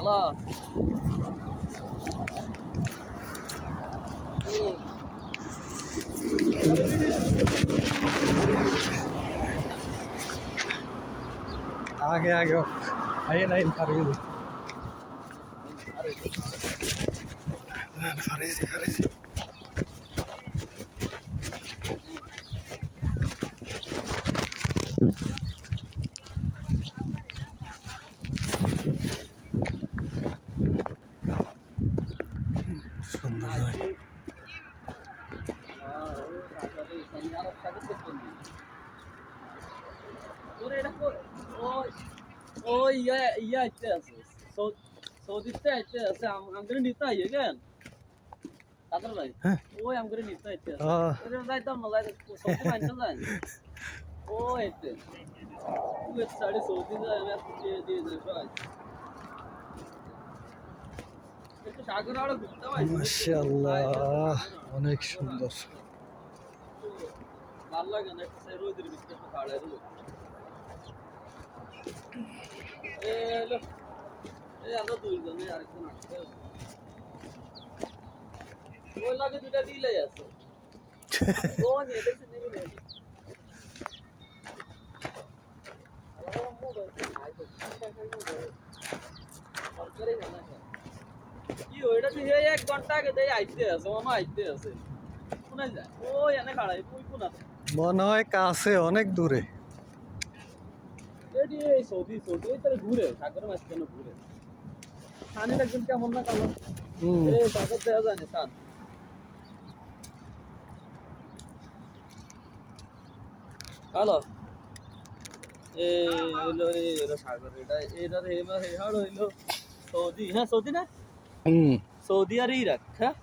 ভালো आगे आगे आइए नहीं फारेदी फारेदी सुंदर ওই ইয়া আইতে আছে সৌদিতে আইতে আছে আমাদের নিতে আইয়ে কেন কাদের ভাই ওই আমাদের নিতে আইতে আছে ওরে যাইতাম না যাই সৌদি মাইন্ড যায় ও আইতে তুই সাড়ে সৌদি যায় আমি দিয়ে দিয়ে যাই ভাই একটু সাগর আড়ে ঘুরতে ভাই মাশাআল্লাহ অনেক সুন্দর ভালো লাগে না একটা রোদের ভিতরে কাড়ে রোদ লো আমরা দুইজনে আরেকজন আসছে ওই লাগে দুটা দিলে আছে ও নিয়ে দেখছে নিয়ে কি ওইটা তুই এক ঘন্টা আগে দেয় আইতে আছে মামা আইতে আছে শোনা যায় ও এনে খাড়াই তুই কোনা মনে হয় কাছে অনেক দূরে এই সৌদি সৌদি ওই তারা ঘুরে সাগরের মাঝখানে ঘুরে পানির একদম কেমন না কালো সাগর দেওয়া যায় না সান কালো হইলো এরা সাগর এটা এটার হেহাড় হইলো সৌদি হ্যাঁ সৌদি না সৌদি আর ইরাক হ্যাঁ